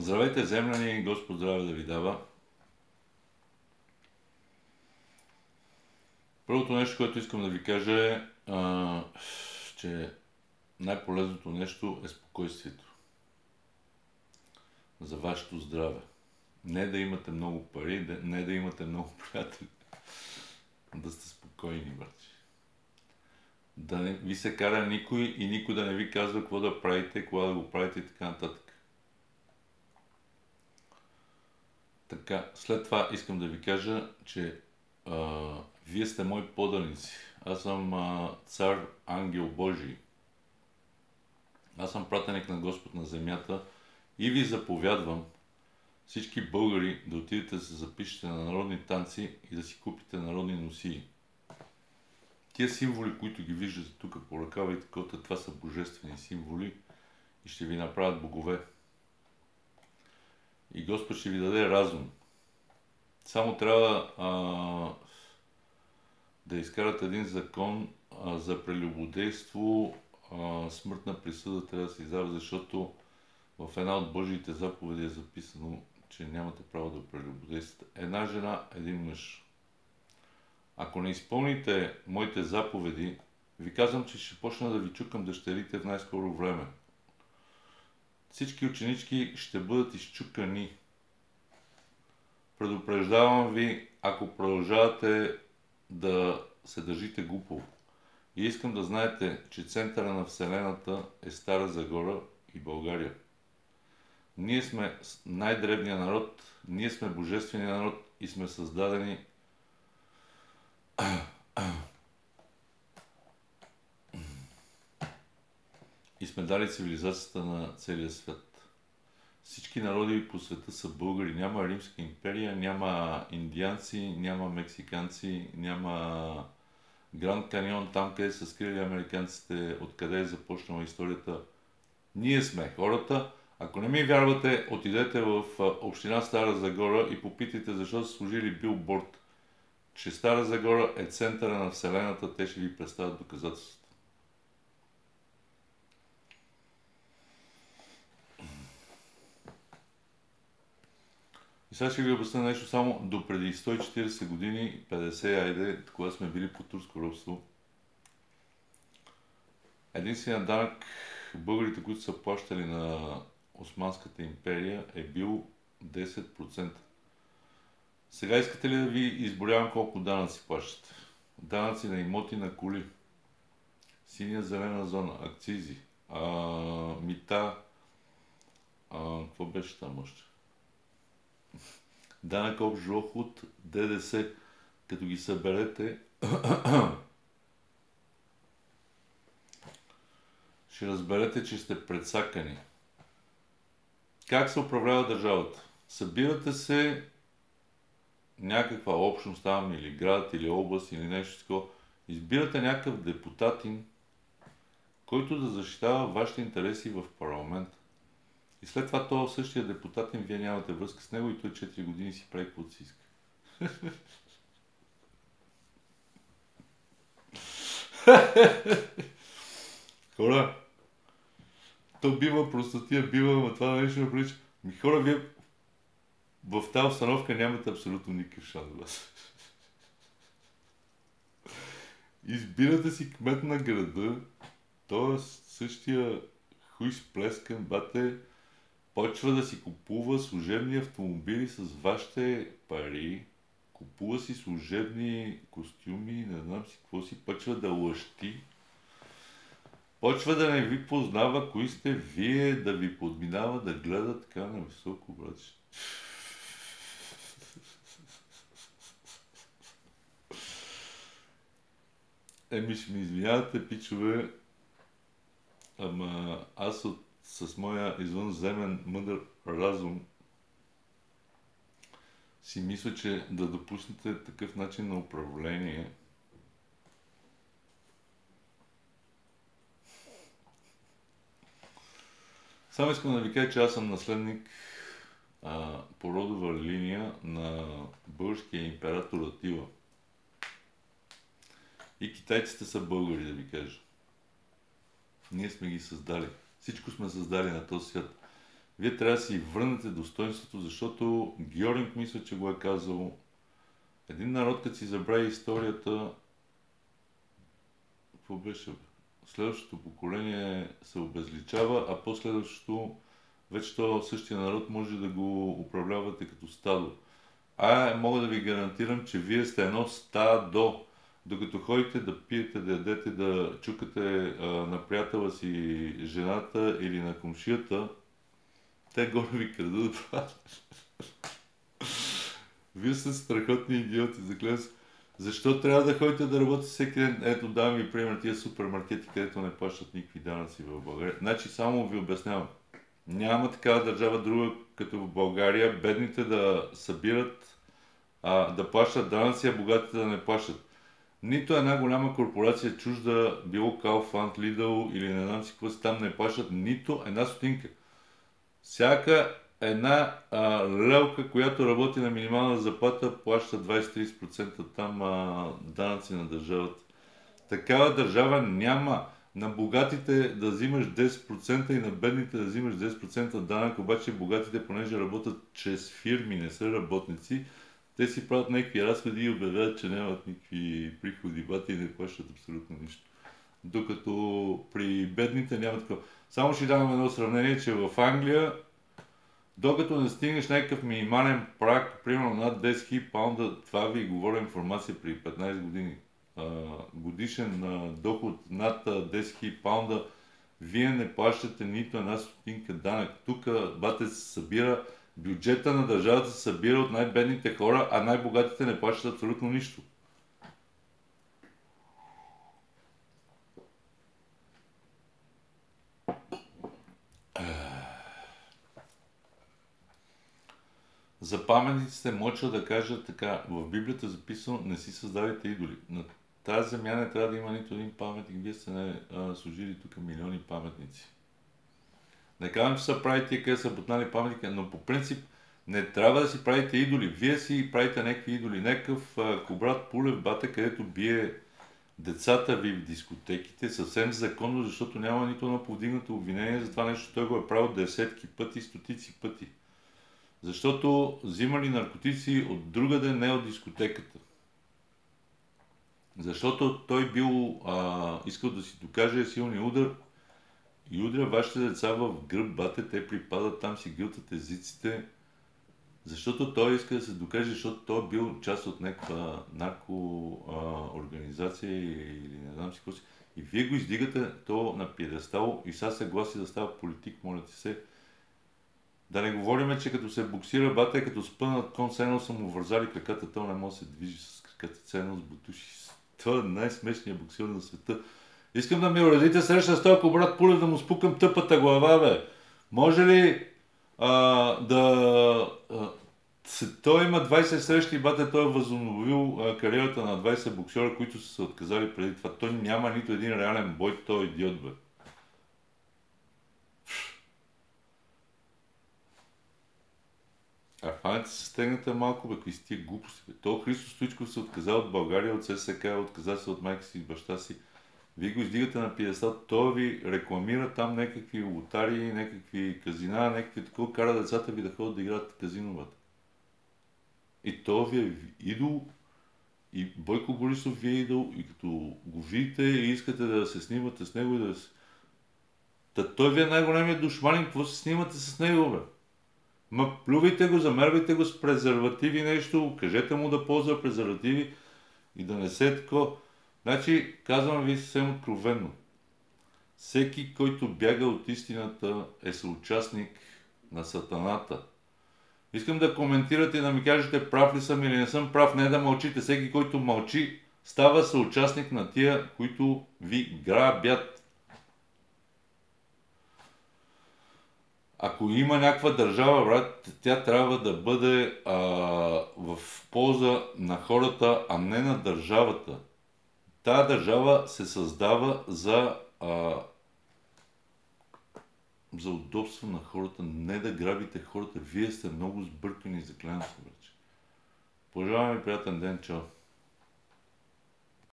Здравейте, земляни, Господ здраве да ви дава. Първото нещо, което искам да ви кажа е, че най-полезното нещо е спокойствието. За вашето здраве. Не да имате много пари, не да имате много приятели. Да сте спокойни, братче. Да не ви се кара никой и никой да не ви казва какво да правите, кога да го правите и така нататък. Така, след това искам да ви кажа, че вие сте мои поданици. Аз съм цар Ангел Божий. Аз съм пратеник на Господ на земята и ви заповядвам всички българи да отидете да се запишете на народни танци и да си купите народни носии. Тия символи, които ги виждате тук по ръкава и такова, това са божествени символи и ще ви направят богове. И Господ ще ви даде разум. Само трябва да изкарате един закон за прелюбодейство, смъртна присъда трябва да се издава, защото в една от Божиите заповеди е записано, че нямате право да прелюбодействате. Една жена, един мъж. Ако не изпълните моите заповеди, ви казвам, че ще почна да ви чукам дъщерите в най-скоро време. Всички ученички ще бъдат изчукани. Предупреждавам ви, ако продължавате да се държите глупо. И искам да знаете, че центъра на Вселената е Стара Загора и България. Ние сме най-древният народ, ние сме божественият народ и сме създадени и сме дали цивилизацията на целия свят. Всички народи по света са българи. Няма Римска империя, няма индианци, няма мексиканци, няма Гранд Каньон, там къде са скрили американците, откъде е започнала историята. Ние сме хората. Ако не ми вярвате, отидете в община Стара Загора и попитайте защо са служили билборд, че Стара Загора е центъра на Вселената, те ще ви представят доказателствата. И сега ще ви обясня нещо само до преди 140 години, 50, айде, когато сме били по турско робство. Единственият данък българите, които са плащали на Османската империя, е бил 10%. Сега искате ли да ви изборявам колко данъци плащате? Данъци на имоти, на коли, синя зелена зона, акцизи, мита, какво беше там още? Данък общ доход, ДДС, като ги съберете, ще разберете, че сте прецакани. Как се управлява държавата? Събирате се някаква общност там, или град, или област, или нещо такова. Избирате някакъв депутатин, който да защитава вашите интереси в парламента. И след това този същия депутатин, вие нямате връзка с него и той 4 години си прави каквото си иска. Хора, то бива, простотия бива, ама това нещо не прилича. Хора, вие в тази установка нямате абсолютно никакъв шанс. Избирате си кмет на града, т.е. същия хуй с плескан, бате, почва да си купува служебни автомобили с вашите пари, купува си служебни костюми, не знам си какво си, почва да лъщи, почва да не ви познава кои сте вие, да ви подминава, да гледа така на високо, братче. Ще ми извинявате, пичове, ама аз с моя извънземен мъдър разум си мисля, че да допуснете такъв начин на управление само искам да ви кажа, че аз съм наследник по родова линия на българския император Атила. И китайците са българи, да ви кажа. Ние сме ги създали. Всичко сме създали на този свят. Вие трябва да си върнете достоинството, защото Георинг мисля, че го е казал. Един народ, като си забрави историята, какво беше? Следващото поколение се обезличава, а последващото вече то същия народ може да го управлявате като стадо. Мога да ви гарантирам, че вие сте едно стадо. Докато ходите да пиете, да ядете, да чукате на приятела си жената или на комшията, те горе ви крадат. Вие сте страхотни идиоти, заклевам се. Защо трябва да ходите да работите всеки ден? Ето, давам ви пример, тия супермаркети, където не плащат никакви данъци в България. Значи, само ви обяснявам. Няма такава държава друга, като в България, бедните да събират, да плащат данъци, а богатите да не плащат. Нито една голяма корпорация чужда, било Kaufland, Lidl или не знам си какво си там, не плащат нито една стотинка. Всяка една лелка, която работи на минимална заплата, плаща 20-30% там данъци на държавата. Такава държава няма. На богатите да взимаш 10% и на бедните да взимаш 10% данък, обаче богатите, понеже работят чрез фирми, не са работници, те си правят някакви разходи и обявяват, че нямат никакви приходи, бати и не плащат абсолютно нищо. Докато при бедните няма такова. Само ще дам едно сравнение, че в Англия, докато не стигнеш някакъв минимален праг, примерно над 10 000 паунда, това ви говоря информация при 15 години, годишен доход над 10 000 паунда, вие не плащате нито една стотинка данък. Тук, бате, се събира, бюджета на държавата се събира от най-бедните хора, а най-богатите не плащат абсолютно нищо. За паметниците моча да кажа така, в Библията е записано, не си създавайте идоли. На тази земя не трябва да има нито един паметник, вие сте не служили тук милиони паметници. Не казвам, че са правите къде са бутнали паметника, но по принцип не трябва да си правите идоли. Вие си правите някакви идоли. Някакъв Кобрат Пулев бата, където бие децата ви в дискотеките, съвсем законно, защото няма нито едно повдигнато обвинение за това нещо. Той го е правил десетки пъти, стотици пъти. Защото взимали наркотици от другаде, не от дискотеката. Защото той бил искал да си докаже силния удар и удря вашите деца в гръб, бате, те припадат там, си гилтат езиците. Защото той иска да се докаже, защото той бил част от някаква наркоорганизация или не знам си какво си. И вие го издигате то на пиедестал и сега се гласи да става политик, моля ти се. Да не говорим, че като се боксира, бате, като спънат кон, ценно са му вързали краката, то не може да се движи с краката, ценно с бутуши. Това е най-смешният боксер на света. Искам да ми уредите среща с този Кобрат Пулев да му спукам тъпата глава, бе. Може ли той има 20 срещи, бате, той е възобновил кариерата на 20 боксера, които са се отказали преди това. Той няма нито един реален бой, той е идиот, бе. Фанете се стегнете малко, бе, какви си тия глупости, бе. То Христо Стоичков се отказа от България, от ССК, отказа се от майка си и баща си. Вие го издигате на пиедестал, той ви рекламира там някакви лотари, някакви казина, някакви такова, кара децата ви да ходят да играят казиновата. И той ви е идол, и Бойко Борисов ви е идол, и като го видите и искате да се снимате с него и да се... той ви е най-големият душманин, какво се снимате с него, бе? Ма плювайте го, замервайте го с презервативи нещо, кажете му да ползва презервативи и да не се такова. Значи, казвам ви съвсем откровенно. Всеки, който бяга от истината, е съучастник на сатаната. Искам да коментирате и да ми кажете прав ли съм или не съм прав, не да мълчите. Всеки, който мълчи, става съучастник на тия, които ви грабят. Ако има някаква държава, брат, тя трябва да бъде в полза на хората, а не на държавата. Тая държава се създава за удобство на хората, не да грабите хората. Вие сте много сбъркани и заклянци, брат. Пожелавам ви приятен ден, чао!